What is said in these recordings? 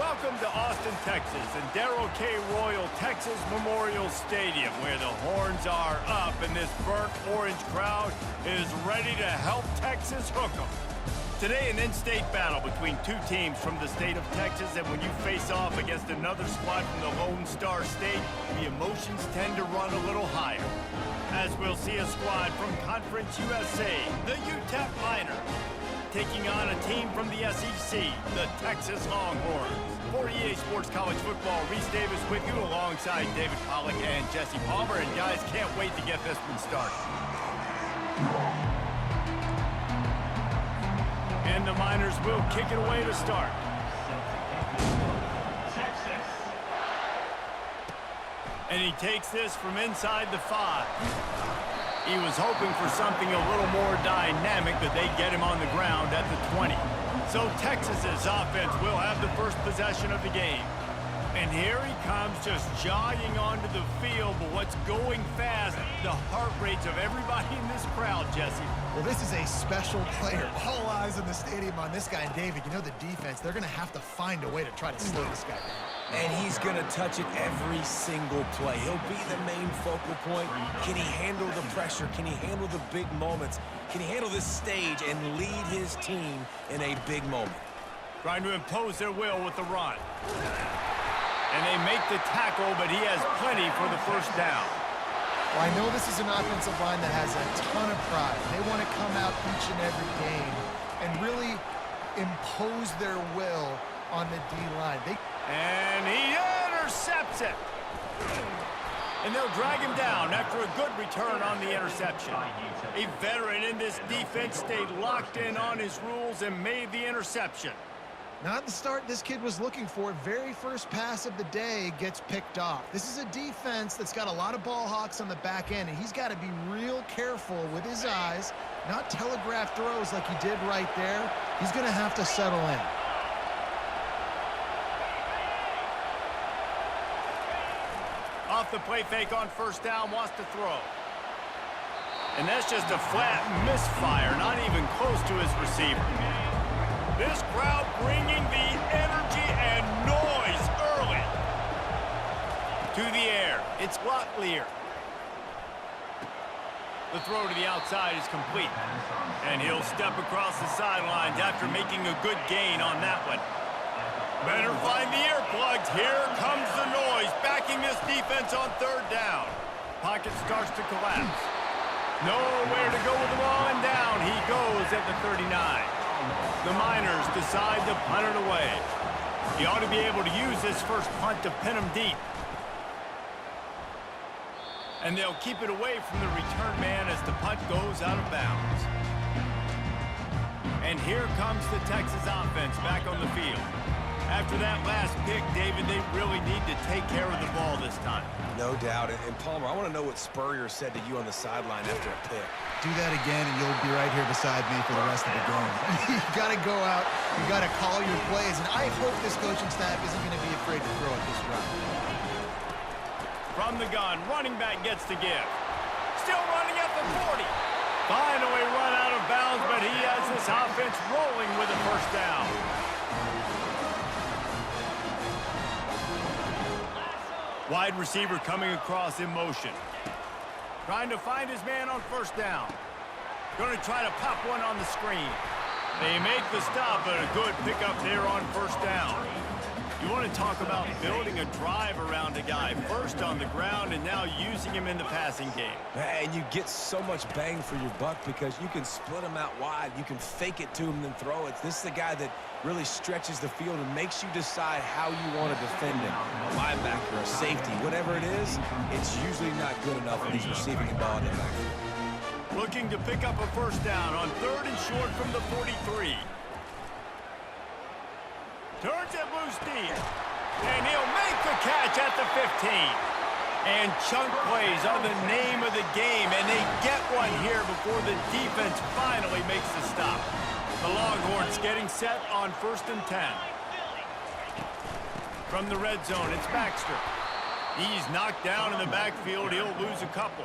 Welcome to Austin, Texas, and Darrell K. Royal Texas Memorial Stadium, where the horns are up and this burnt orange crowd is ready to help Texas hook 'em. Today, an in-state battle between two teams from the state of Texas, and when you face off against another squad from the Lone Star State, the emotions tend to run a little higher. As we'll see a squad from Conference USA, the UTEP Miners, taking on a team from the SEC, the Texas Longhorns. For EA Sports College Football, Reese Davis with you alongside David Pollack and Jesse Palmer. And guys, can't wait to get this one started. And the Miners will kick it away to start. And he takes this from inside the 5. He was hoping for something a little more dynamic, but they get him on the ground at the 20. So Texas's offense will have the first possession of the game. And here he comes, just jogging onto the field. But what's going fast, the heart rates of everybody in this crowd, Jesse. Well, this is a special player. All eyes in the stadium on this guy. And David, you know the defense, they're going to have to find a way to try to slow this guy down. And he's going to touch it every single play. He'll be the main focal point. Can he handle the pressure? Can he handle the big moments? Can he handle this stage and lead his team in a big moment? Trying to impose their will with the run. And they make the tackle, but he has plenty for the first down. Well, I know this is an offensive line that has a ton of pride. They want to come out each and every game and really impose their will on the D-line. And he intercepts it. And they'll drag him down after a good return on the interception. A veteran in this defense stayed locked in on his rules and made the interception. Not the start this kid was looking for. Very first pass of the day gets picked off. This is a defense that's got a lot of ball hawks on the back end, and he's got to be real careful with his eyes, not telegraph throws like he did right there. He's going to have to settle in. Off the play fake on first down, wants to throw. And that's just a flat misfire, not even close to his receiver. This crowd bringing the energy and noise early. To the air, it's Locklear. The throw to the outside is complete. And he'll step across the sidelines after making a good gain on that one. Better find the earplugs. Here comes the noise, backing this defense on third down. Pocket starts to collapse. Nowhere to go with the ball, and down he goes at the 39. The Miners decide to punt it away. He ought to be able to use this first punt to pin him deep. And they'll keep it away from the return man as the punt goes out of bounds. And here comes the Texas offense back on the field. After that last pick, David, they really need to take care of the ball this time. No doubt. And Palmer, I want to know what Spurrier said to you on the sideline after a pick. Do that again, and you'll be right here beside me for the rest of the game. You got to go out. You got to call your plays, and I hope this coaching staff isn't going to be afraid to throw it this route. From the gun, running back gets to give. Still running at the 40. Finally run out of bounds, but he has this offense rolling with a first down. Wide receiver coming across in motion. Trying to find his man on first down. Going to try to pop one on the screen. They make the stop, but a good pickup there on first down. You want to talk about building a drive around a guy. First on the ground and now using him in the passing game. And you get so much bang for your buck because you can split him out wide. You can fake it to him and then throw it. This is the guy that really stretches the field and makes you decide how you want to defend him. A linebacker, a safety, whatever it is, it's usually not good enough when he's receiving the ball in the backfield. Looking to pick up a first down on third and short from the 43. Turns it loose deep. And he'll make the catch at the 15. And chunk plays are the name of the game, and they get one here before the defense finally makes the stop. The Longhorns getting set on 1st and 10. From the red zone, it's Baxter. He's knocked down in the backfield. He'll lose a couple.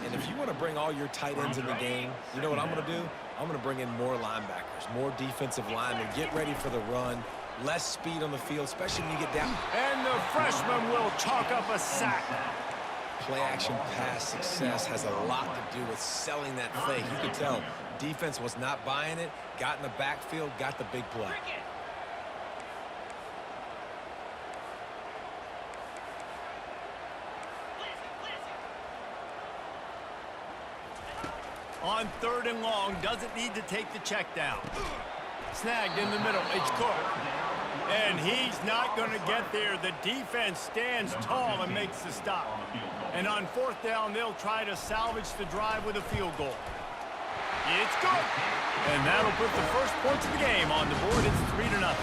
And if you want to bring all your tight ends in the game, you know what I'm going to do? I'm going to bring in more linebackers, more defensive linemen, get ready for the run, less speed on the field, especially when you get down. And the freshman will chalk up a sack. Play action pass success has a lot to do with selling that fake. You could tell defense was not buying it, got in the backfield, got the big play. On 3rd and long, doesn't need to take the check down. Snagged in the middle, it's Cook. And he's not going to get there. The defense stands tall and makes the stop. And on 4th down, they'll try to salvage the drive with a field goal. It's good. And that'll put the first points of the game on the board. It's 3-0.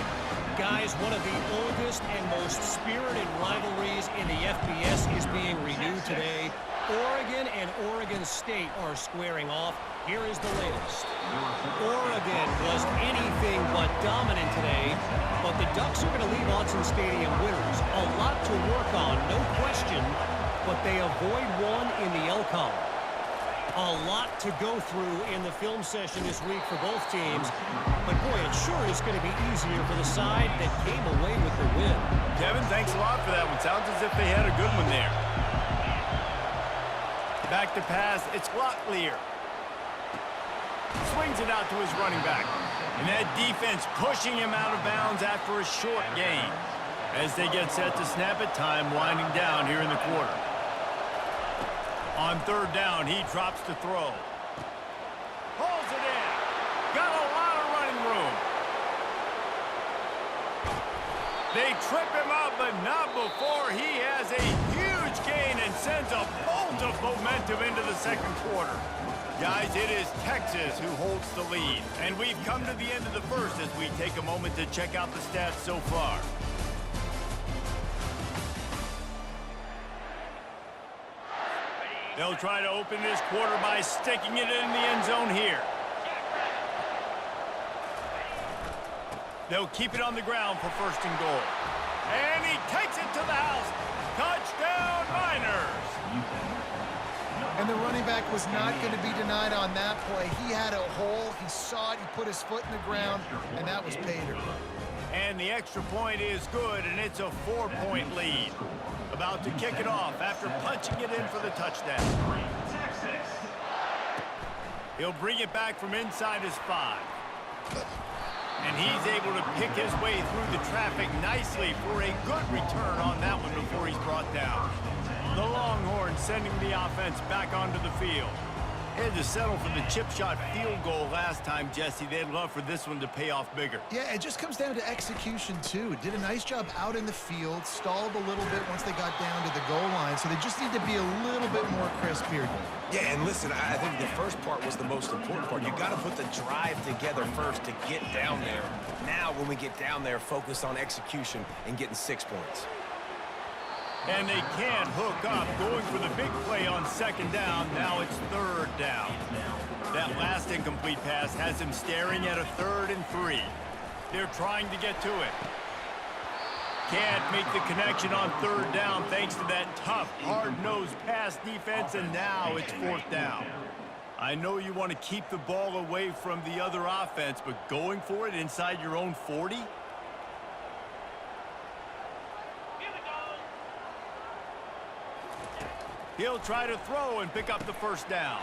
Guys, one of the oldest and most spirited rivalries in the FBS is being renewed today. Oregon and Oregon State are squaring off. Here is the latest. Oregon was anything but dominant today, but the Ducks are going to leave Autzen Stadium winners. A lot to work on, no question, but they avoid one in the Elcon. A lot to go through in the film session this week for both teams, but boy, it sure is going to be easier for the side that came away with the win. Kevin, thanks a lot for that one. Sounds as if they had a good one there. Back to pass, it's Locklear. Swings it out to his running back. And that defense pushing him out of bounds after a short gain. As they get set to snap it, time winding down here in the quarter. On 3rd down, he drops to throw. Pulls it in. Got a lot of running room. They trip him up, but not before he has a huge gain and sends a bolt of momentum into the second quarter. Guys, it is Texas who holds the lead. And we've come to the end of the first as we take a moment to check out the stats so far. They'll try to open this quarter by sticking it in the end zone here. They'll keep it on the ground for 1st and goal. And he takes it to the house. Touchdown, Miners! And the running back was not going to be denied on that play. He had a hole, he saw it, he put his foot in the ground, and that was Pater. And the extra point is good, and it's a 4-point lead. About to kick it off after punching it in for the touchdown. He'll bring it back from inside his 5. And he's able to pick his way through the traffic nicely for a good return on that one before he's brought down. The Longhorns sending the offense back onto the field. Had to settle for the chip shot field goal last time, Jesse. They'd love for this one to pay off bigger. Yeah, it just comes down to execution, too. Did a nice job out in the field, stalled a little bit once they got down to the goal line, so they just need to be a little bit more crisp here. Yeah, and listen, I think the first part was the most important part. You got to put the drive together first to get down there. Now, when we get down there, focus on execution and getting 6 points. And they can't hook up, going for the big play on 2nd down. Now it's 3rd down. That last incomplete pass has him staring at a 3rd and 3. They're trying to get to it. Can't make the connection on 3rd down thanks to that tough, hard-nosed pass defense, and now it's 4th down. I know you want to keep the ball away from the other offense, but going for it inside your own 40? He'll try to throw and pick up the 1st down.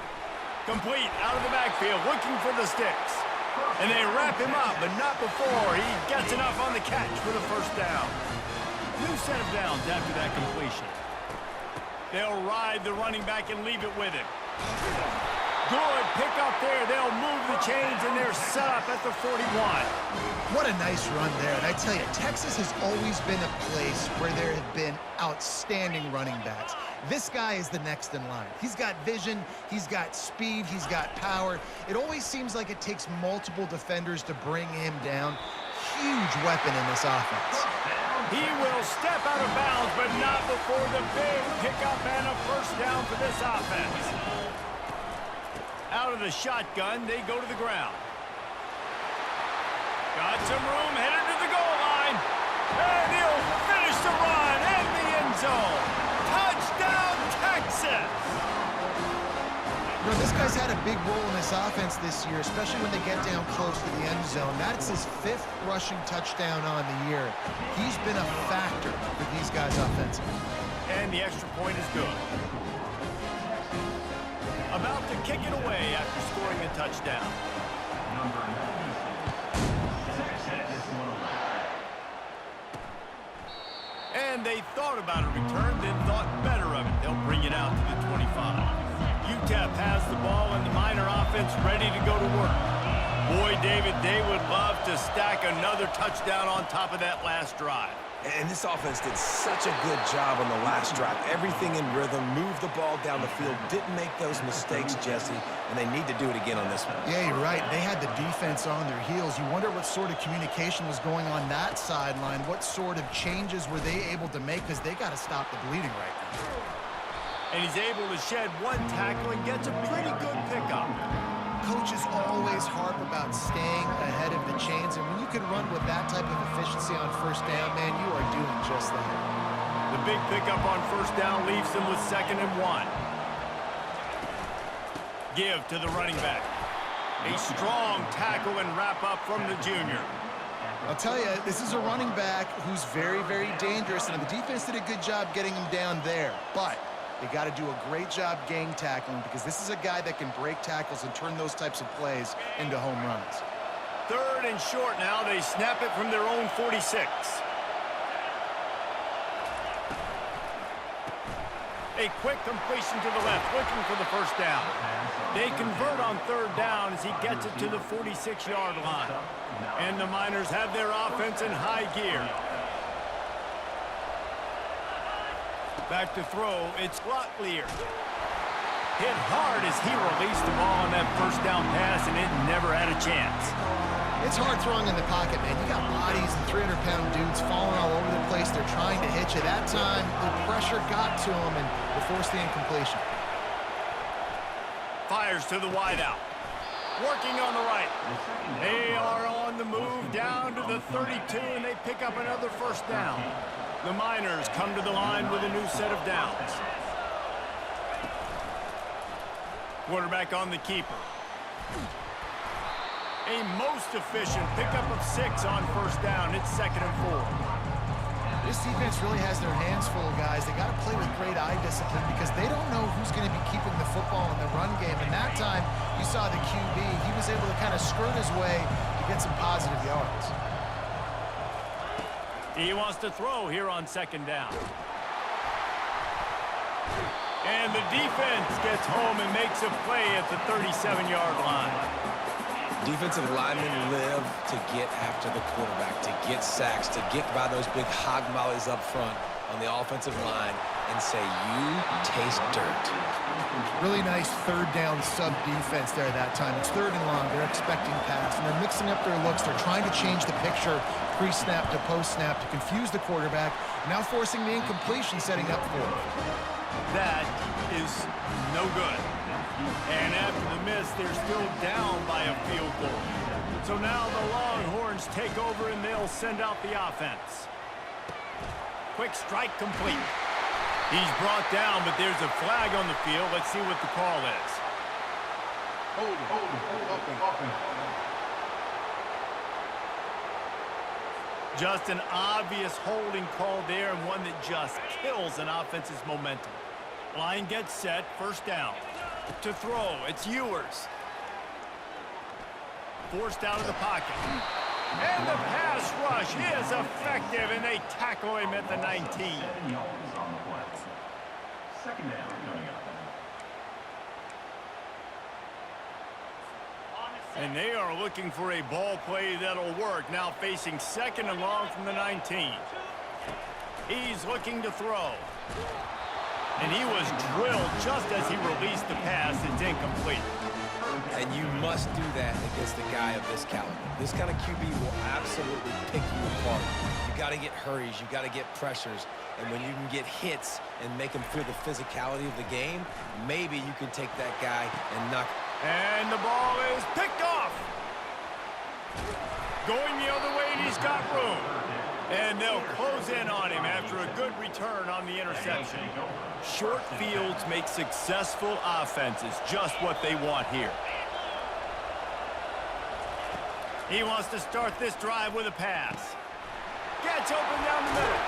Complete out of the backfield, looking for the sticks. And they wrap him up, but not before he gets enough on the catch for the 1st down. New set of downs after that completion. They'll ride the running back and leave it with him. Good pick up there. They'll move the chains, and they're set up at the 41. What a nice run there. And I tell you, Texas has always been a place where there have been outstanding running backs. This guy is the next in line. He's got vision, he's got speed, he's got power. It always seems like it takes multiple defenders to bring him down. Huge weapon in this offense. He will step out of bounds, but not before the big pickup and a 1st down for this offense. Out of the shotgun, they go to the ground. Got some room, headed to the goal line. And he'll finish the run in the end zone. Touchdown, Texas! You know, this guy's had a big role in this offense this year, especially when they get down close to the end zone. That's his 5th rushing touchdown on the year. He's been a factor for these guys offensively. And the extra point is good. About to kick it away after scoring a touchdown. And they thought about a return, then thought better of it. They'll bring it out to the 25. UTEP has the ball and the Miner offense ready to go to work. Boy, David, they would love to stack another touchdown on top of that last drive. And this offense did such a good job on the last drive. Everything in rhythm, moved the ball down the field, didn't make those mistakes, Jesse, and they need to do it again on this one. Yeah, you're right. They had the defense on their heels. You wonder what sort of communication was going on that sideline. What sort of changes were they able to make, because they got to stop the bleeding right now. And he's able to shed one tackle and gets a pretty good pickup. Coaches always harp about staying ahead of the chains, and when you can run with that type of efficiency on first down, man, you are doing just that. The big pickup on first down leaves them with 2nd and 1. Give to the running back. A strong tackle and wrap up from the junior. I'll tell you, this is a running back who's very, very dangerous, and the defense did a good job getting him down there, but they got to do a great job gang tackling, because this is a guy that can break tackles and turn those types of plays into home runs. 3rd and short now. They snap it from their own 46. A quick completion to the left, looking for the first down. They convert on 3rd down as he gets it to the 46-yard line. And the Miners have their offense in high gear. Back to throw, it's Locklear. Hit hard as he released the ball on that first down pass, and it never had a chance. It's hard throwing in the pocket, man. You got bodies and 300-pound dudes falling all over the place. They're trying to hit you. That time, the pressure got to them, and they forced the incompletion. Fires to the wideout. Working on the right. They are on the move down to the 32, and they pick up another first down. The Miners come to the line with a new set of downs. Quarterback on the keeper. A most efficient pickup of 6 on first down. It's 2nd and 4. This defense really has their hands full, guys. They got to play with great eye discipline, because they don't know who's going to be keeping the football in the run game. And that time, you saw the QB. He was able to kind of skirt his way to get some positive yards. He wants to throw here on 2nd down. And the defense gets home and makes a play at the 37-yard line. Defensive linemen live to get after the quarterback, to get sacks, to get by those big hog mollies up front on the offensive line and say, you taste dirt. Really nice 3rd down sub defense there that time. It's 3rd and long. They're expecting pass, and they're mixing up their looks. They're trying to change the picture pre-snap to post-snap to confuse the quarterback, now forcing the incompletion, setting up for it. That is no good. And after the miss, they're still down by a field goal. So now the Longhorns take over, and they'll send out the offense. Quick strike complete. He's brought down, but there's a flag on the field. Let's see what the call is. Hold. Just an obvious holding call there, and one that just kills an offense's momentum. Line gets set, first down. To throw, it's Ewers. Forced out of the pocket. And the pass rush is effective, and they tackle him at the 19. And they are looking for a ball play that'll work. Now facing 2nd and long from the 19. He's looking to throw. And he was drilled just as he released the pass. It's incomplete. And you must do that against a guy of this caliber. This kind of QB will absolutely pick you apart. You got to get hurries. You got to get pressures. And when you can get hits and make him feel the physicality of the game, maybe you can take that guy and knock. And the ball is picked off. Going the other way, and he's got room. And they'll close in on him after a good return on the interception. Short fields make successful offenses just what they want here. He wants to start this drive with a pass. Gets open down the middle.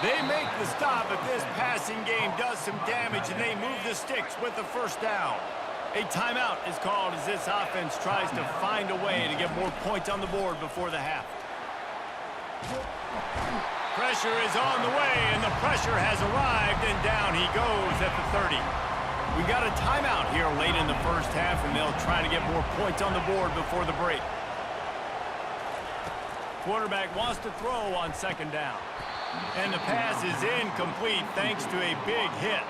They make the stop, but this passing game does some damage, and they move the sticks with the first down. A timeout is called as this offense tries to find a way to get more points on the board before the half. Pressure is on the way, and the pressure has arrived, and down he goes at the 30. We got a timeout here late in the first half, and they'll try to get more points on the board before the break. Quarterback wants to throw on second down. And the pass is incomplete thanks to a big hit.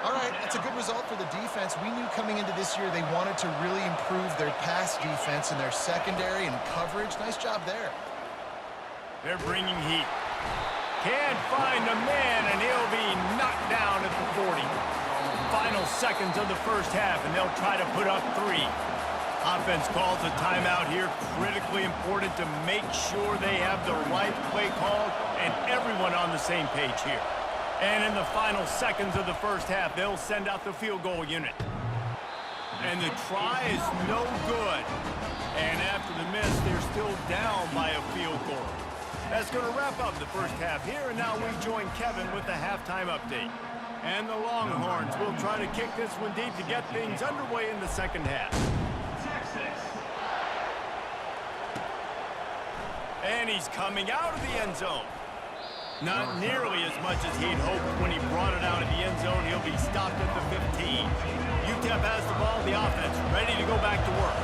All right, that's a good result for the defense. We knew coming into this year they wanted to really improve their pass defense and their secondary and coverage. Nice job there. They're bringing heat. Can't find a man, and he'll be knocked down at the 40. Final seconds of the first half, and they'll try to put up 3. Offense calls a timeout here. Critically important to make sure they have the right play called and everyone on the same page here. And in the final seconds of the first half, they'll send out the field goal unit. And the try is no good. And after the miss, they're still down by a field goal. That's going to wrap up the first half here, and now we join Kevin with the halftime update. And the Longhorns will try to kick this one deep to get things underway in the second half. And he's coming out of the end zone. Not nearly as much as he'd hoped when he brought it out of the end zone. He'll be stopped at the 15. UTEP has the ball, the offense ready to go back to work.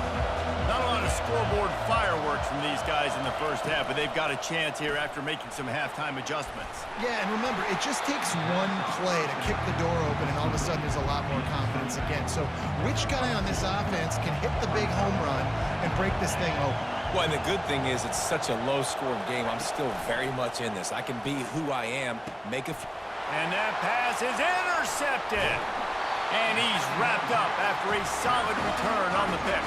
Not a lot of scoreboard fireworks from these guys in the first half, but they've got a chance here after making some halftime adjustments. Yeah, and remember, it just takes one play to kick the door open, and all of a sudden there's a lot more confidence again. So which guy on this offense can hit the big home run and break this thing open? Well, and the good thing is it's such a low-scoring game. I'm still very much in this. I can be who I am, make a... And that pass is intercepted. And he's wrapped up after a solid return on the pick.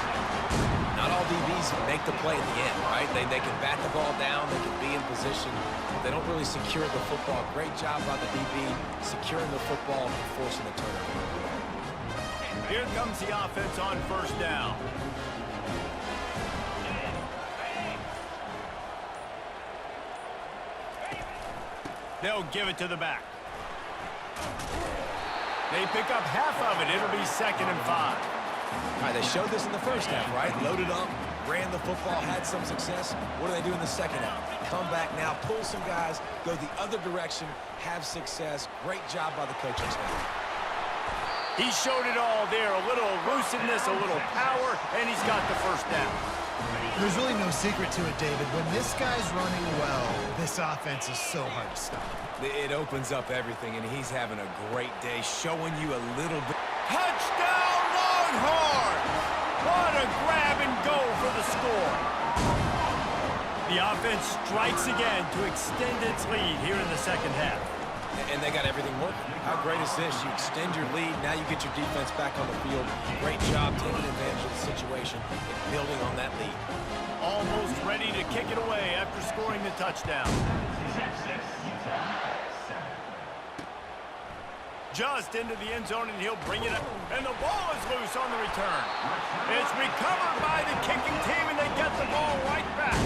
Not all DBs make the play at the end, right? They can bat the ball down, they can be in position, but they don't really secure the football. Great job by the DB securing the football and forcing the turnover. Here comes the offense on first down. They'll give it to the back. They pick up half of it. It'll be 2nd and 5. All right, they showed this in the first half, right? Loaded up, ran the football, had some success. What do they do in the second half? Come back now, pull some guys, go the other direction, have success. Great job by the coaching staff. He showed it all there. A little elusiveness, a little power, and he's got the first down. There's really no secret to it, David. When this guy's running well, this offense is so hard to stop. It opens up everything, and he's having a great day, showing you a little bit. Touchdown, Longhorns! What a grab and go for the score. The offense strikes again to extend its lead here in the second half. And they got everything working. How great is this? You extend your lead, now you get your defense back on the field. Great job taking advantage of the situation and building on that lead. Almost ready to kick it away after scoring the touchdown. Just into the end zone, and he'll bring it up. And the ball is loose on the return. It's recovered by the kicking team, and they get the ball right back.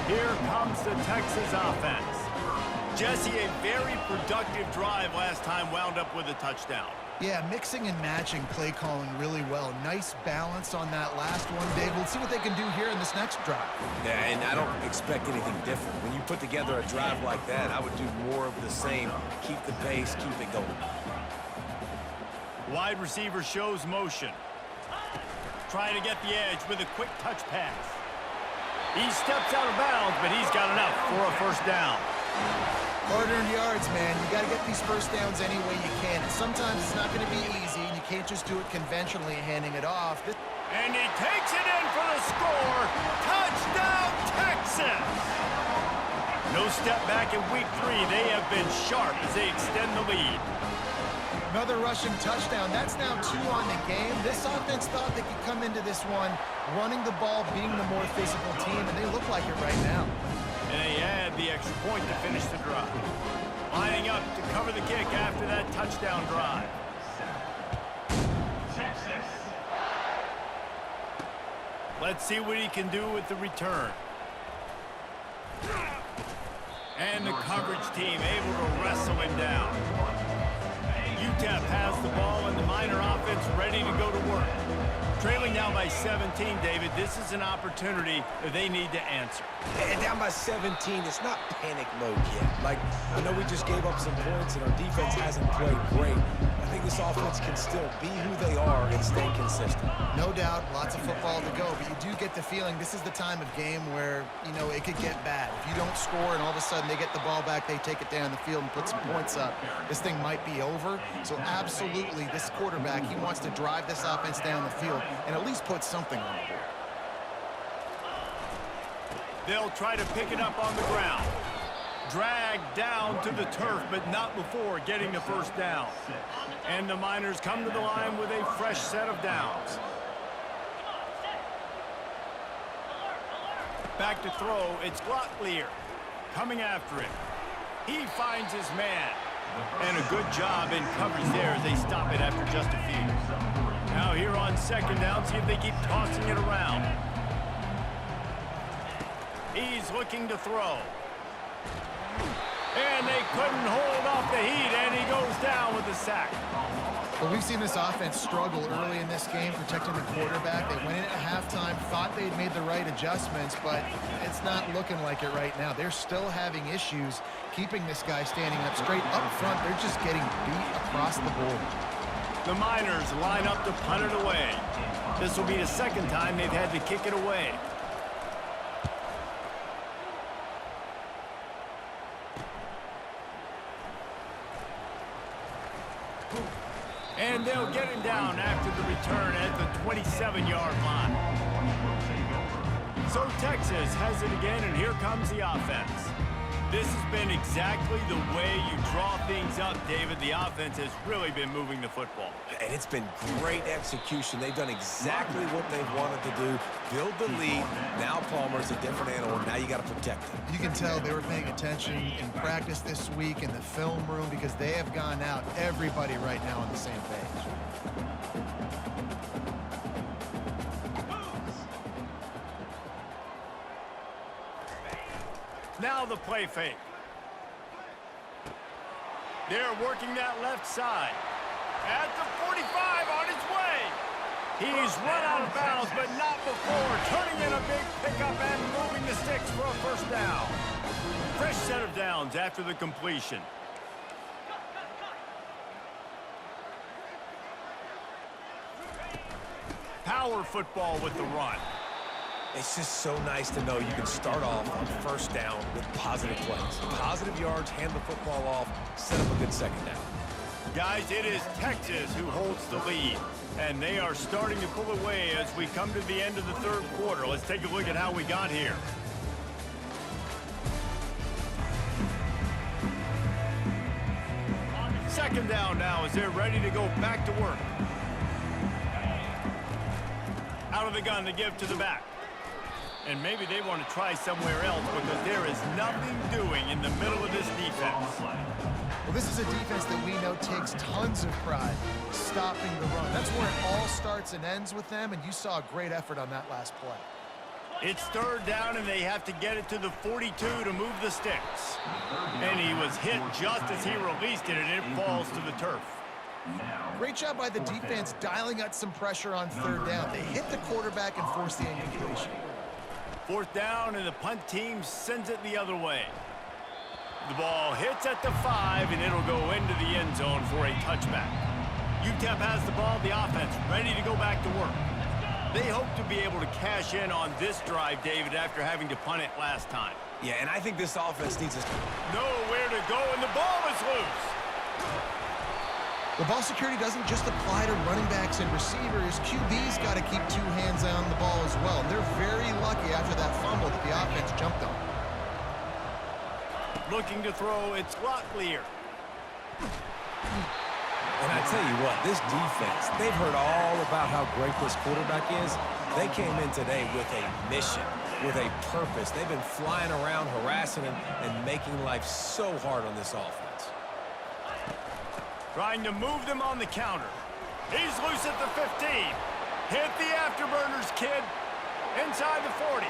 Here comes the Texas offense. Jesse, a very productive drive last time, wound up with a touchdown. Yeah, mixing and matching play calling really well. Nice balance on that last one, Dave. We'll see what they can do here in this next drive. Yeah, and I don't expect anything different. When you put together a drive like that, I would do more of the same. Keep the pace, keep it going. Wide receiver shows motion. Trying to get the edge with a quick touch pass. He steps out of bounds, but he's got enough for a first down. Hard-earned yards, man. You got to get these first downs any way you can. And sometimes it's not going to be easy, and you can't just do it conventionally handing it off. And he takes it in for the score. Touchdown, Texas! No step back in week 3. They have been sharp as they extend the lead. Another rushing touchdown. That's now 2 on the game. This offense thought they could come into this one running the ball, being the more physical team, and they look like it right now. And they add the extra point to finish the drive. Lining up to cover the kick after that touchdown drive. Let's see what he can do with the return. And the coverage team able to wrestle him down. UTEP has the ball and the Miner offense ready to go to work. Trailing now by 17, David. This is an opportunity that they need to answer. And down by 17, it's not panic mode yet. Like, I know we just gave up some points and our defense hasn't played great. I think this offense can still be who they are and stay consistent. No doubt, lots of football to go, but you do get the feeling this is the time of game where, you know, it could get bad. If you don't score and all of a sudden they get the ball back, they take it down the field and put some points up, this thing might be over. So absolutely, this quarterback, he wants to drive this offense down the field and at least put something on the board. They'll try to pick it up on the ground. Dragged down to the turf, but not before getting the first down. And the Miners come to the line with a fresh set of downs. Back to throw, it's Locklear coming after him. He finds his man. And a good job in coverage there as they stop it after just a few. Now here on second down, see if they keep tossing it around. He's looking to throw. And they couldn't hold off the heat, and he goes down with the sack. Well, we've seen this offense struggle early in this game, protecting the quarterback. They went in at halftime, thought they'd made the right adjustments, but it's not looking like it right now. They're still having issues keeping this guy standing up straight up front. They're just getting beat across the board. The Miners line up to punt it away. This will be the second time they've had to kick it away. And they'll get him down after the return at the 27-yard line. So Texas has it again, and here comes the offense. This has been exactly the way you draw things up, David. The offense has really been moving the football. And it's been great execution. They've done exactly what they wanted to do. Build the lead. Now Palmer's a different animal. Now you got to protect him. You can tell they were paying attention in practice this week in the film room because they have gone out, everybody right now on the same page. Now the play fake. They're working that left side. At the 45 on his way. He's run out of bounds, but not before. Turning in a big pickup and moving the sticks for a first down. Fresh set of downs after the completion. Power football with the run. It's just so nice to know you can start off on first down with positive plays. Positive yards, hand the football off, set up a good second down. Guys, it is Texas who holds the lead, and they are starting to pull away as we come to the end of the third quarter. Let's take a look at how we got here. Second down now as they're ready to go back to work. Out of the gun to give to the back. And maybe they want to try somewhere else because there is nothing doing in the middle of this defense. Well, this is a defense that we know takes tons of pride stopping the run. That's where it all starts and ends with them, and you saw a great effort on that last play. It's third down, and they have to get it to the 42 to move the sticks. And he was hit just as he released it, and it falls to the turf. Great job by the defense dialing out some pressure on third down. They hit the quarterback and forced the incompletion. Fourth down, and the punt team sends it the other way. The ball hits at the 5, and it'll go into the end zone for a touchback. UTEP has the ball, the offense ready to go back to work. They hope to be able to cash in on this drive, David, after having to punt it last time. Yeah, and I think this offense needs us nowhere to go, and the ball is loose. The ball security doesn't just apply to running backs and receivers. QB's got to keep two hands on the ball as well. They're very lucky after that fumble that the offense jumped on. Looking to throw, it's Locklear. And I tell you what, this defense, they've heard all about how great this quarterback is. They came in today with a mission. with a purpose. They've been flying around, harassing him, and making life so hard on this offense. Trying to move them on the counter. He's loose at the 15. Hit the afterburners, kid. Inside the 40.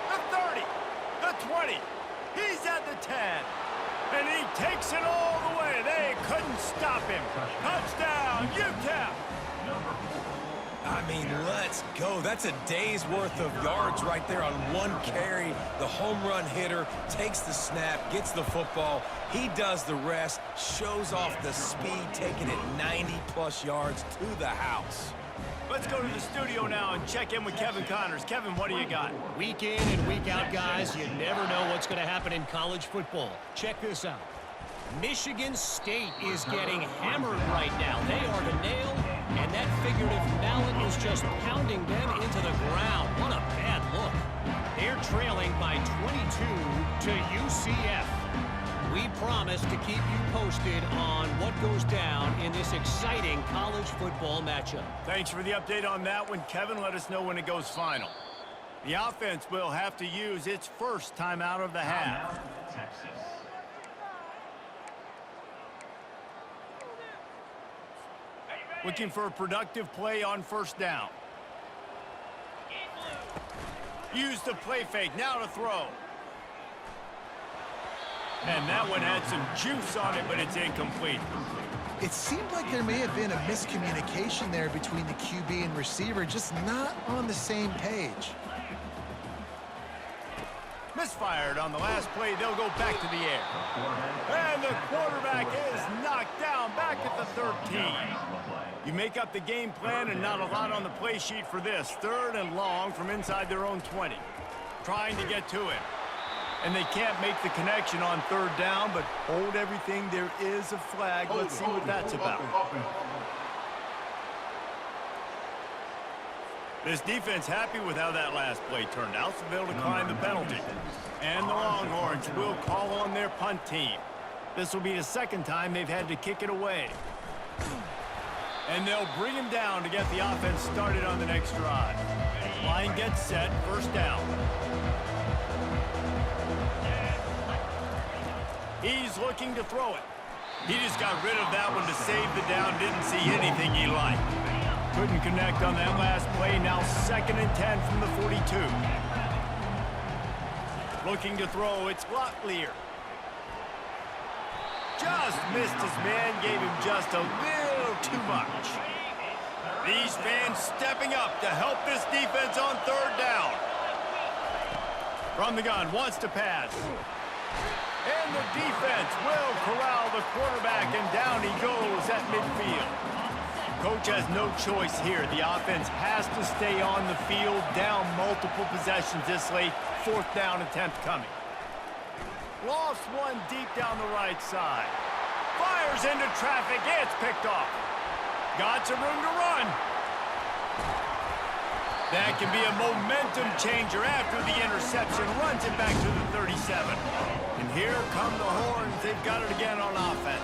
The 30. The 20. He's at the 10. And he takes it all the way. They couldn't stop him. Touchdown, UTEP. I mean, let's go. That's a day's worth of yards right there on one carry. The home run hitter takes the snap, gets the football. He does the rest, shows off the speed, taking it 90-plus yards to the house. Let's go to the studio now and check in with Kevin Connors. Kevin, what do you got? Week in and week out, guys, you never know what's going to happen in college football. Check this out. Michigan State is getting hammered right now. They are the nail, and that figurative mallet is just pounding them into the ground. What a bad look. They're trailing by 22 to UCF. We promise to keep you posted on what goes down in this exciting college football matchup. Thanks for the update on that one, Kevin. Let us know when it goes final. The offense will have to use its first timeout of the half. Looking for a productive play on first down. Use the play fake, now to throw. And that one had some juice on it, but it's incomplete. It seemed like there may have been a miscommunication there between the QB and receiver, just not on the same page. Misfired on the last play. They'll go back to the air. And the quarterback is knocked down back at the 13. You make up the game plan and not a lot on the play sheet for this. Third and long from inside their own 20. Trying to get to it. And they can't make the connection on third down, but hold everything. There is a flag. Let's see what that's about. This defense happy with how that last play turned out, so they'll decline the penalty. And the Longhorns will call on their punt team. This will be the second time they've had to kick it away. And they'll bring him down to get the offense started on the next drive. Line gets set, first down. He's looking to throw it. He just got rid of that one to save the down. Didn't see anything he liked. Couldn't connect on that last play. Now 2nd and 10 from the 42. Looking to throw. It's Locklear. Just missed his man. Gave him just a little too much. These fans stepping up to help this defense on third down. From the gun. Wants to pass. And the defense will corral the quarterback, and down he goes at midfield. Coach has no choice here. The offense has to stay on the field, down multiple possessions this late. 4th down attempt coming. Lost one deep down the right side. Fires into traffic. It's picked off. Got some room to run. That can be a momentum changer after the interception. Runs it back to the 37. And here come the Horns. They've got it again on offense.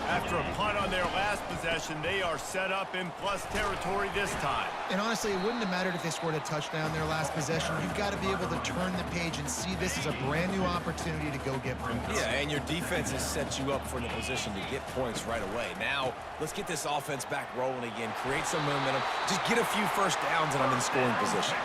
After a punt on their last possession, they are set up in plus territory this time. And honestly, it wouldn't have mattered if they scored a touchdown their last possession. You've got to be able to turn the page and see this as a brand new opportunity to go get points. Yeah, and your defense has set you up for the position to get points right away. Now, let's get this offense back rolling again, create some momentum, just get a few first downs, and I'm in scoring position.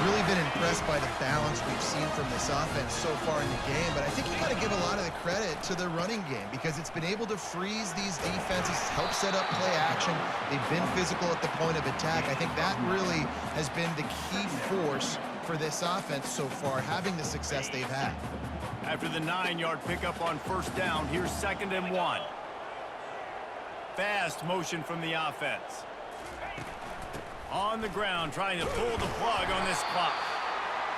Really been impressed by the balance we've seen from this offense so far in the game, but I think you got to give a lot of the credit to the running game because it's been able to freeze these defenses, help set up play action. They've been physical at the point of attack. I think that really has been the key force for this offense so far, having the success they've had. After the 9-yard pickup on first down, here's 2nd and 1. Fast motion from the offense. On the ground, trying to pull the plug on this clock.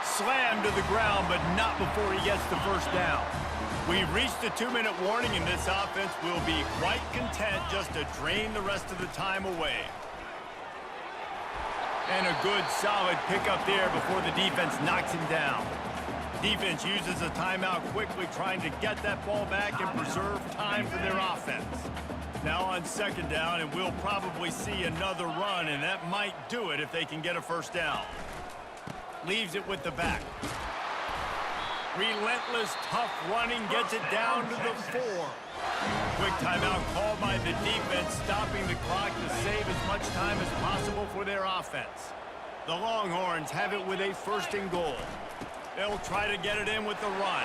Slammed to the ground, but not before he gets the first down. We've reached the 2-minute warning, and this offense will be quite content just to drain the rest of the time away. And a good, solid pickup there before the defense knocks him down. Defense uses a timeout quickly, trying to get that ball back and preserve time for their offense. Now on 2nd down, and we'll probably see another run, and that might do it if they can get a first down. leaves it with the back. Relentless, tough running gets it down to the 4. Quick timeout called by the defense, stopping the clock to save as much time as possible for their offense. The Longhorns have it with a 1st and goal. They'll try to get it in with the run.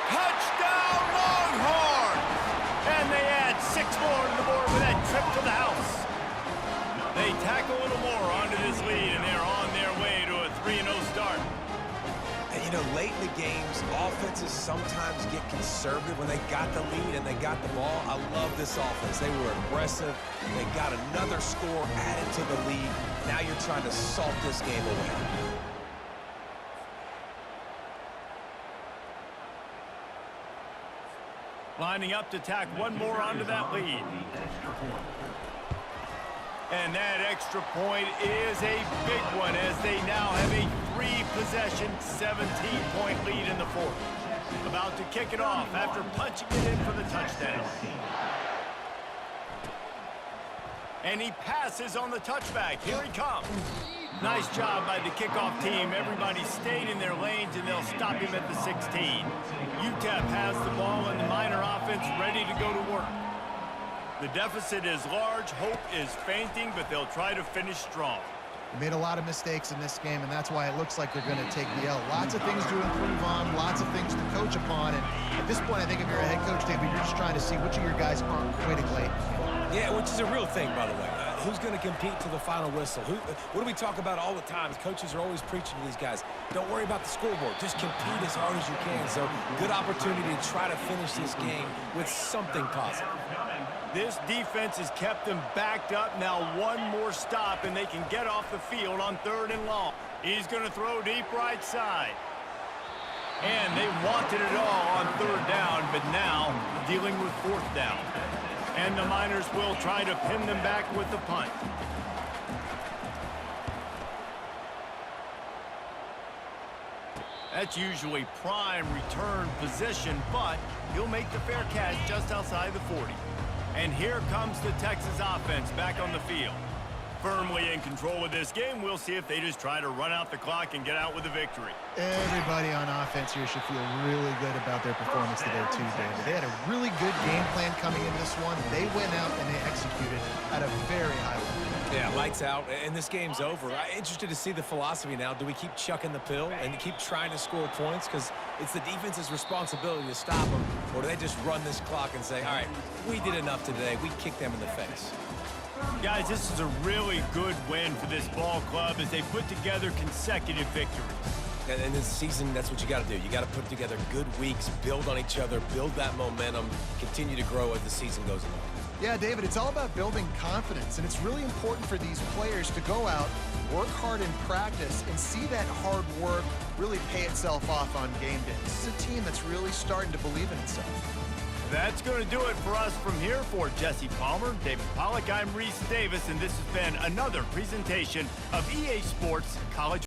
Touchdown, Longhorns! And they add 6 more to the board with that trip to the house. They tack a little more onto this lead, and they're on their way to a 3-0 start. And, you know, late in the games, offenses sometimes get conservative when they got the lead and they got the ball. I love this offense. They were aggressive. They got another score added to the lead. Now you're trying to salt this game away. Lining up to tack one more onto that lead. And that extra point is a big one as they now have a 3-possession, 17-point lead in the 4th. About to kick it off after punching it in for the touchdown. And he passes on the touchback. Here he comes. Nice job by the kickoff team. Everybody stayed in their lanes, and they'll stop him at the 16. UTEP has the ball, and the Miner offense ready to go to work. The deficit is large. Hope is fainting, but they'll try to finish strong. They made a lot of mistakes in this game, and that's why it looks like they're going to take the L. Lots of things to improve on, lots of things to coach upon, and at this point, I think if you're a head coach, David, you're just trying to see which of your guys aren't quitting late. Yeah, which is a real thing, by the way. Who's going to compete to the final whistle? What do we talk about all the time? Coaches are always preaching to these guys. Don't worry about the scoreboard. Just compete as hard as you can. So, good opportunity to try to finish this game with something positive. This defense has kept them backed up. Now one more stop, and they can get off the field on 3rd and long. He's going to throw deep right side. And they wanted it all on 3rd down, but now dealing with 4th down. And the Miners will try to pin them back with the punt. That's usually prime return position, but he'll make the fair catch just outside the 40. And here comes the Texas offense back on the field. Firmly in control of this game. We'll see if they just try to run out the clock and get out with a victory. Everybody on offense here should feel really good about their performance today, too, David. They had a really good game plan coming in this one. They went out and they executed at a very high level. Yeah, lights out, and this game's over. I'm interested to see the philosophy now. Do we keep chucking the pill and keep trying to score points? Because it's the defense's responsibility to stop them. Or do they just run this clock and say, all right, we did enough today. We kicked them in the face. Guys, this is a really good win for this ball club as they put together consecutive victories. And in this season, that's what you got to do. You got to put together good weeks, build on each other, build that momentum, continue to grow as the season goes along. Yeah, David, it's all about building confidence, and it's really important for these players to go out, work hard in practice, and see that hard work really pay itself off on game day. This is a team that's really starting to believe in itself. That's going to do it for us from here. For Jesse Palmer, David Pollack, I'm Reese Davis, and this has been another presentation of EA Sports College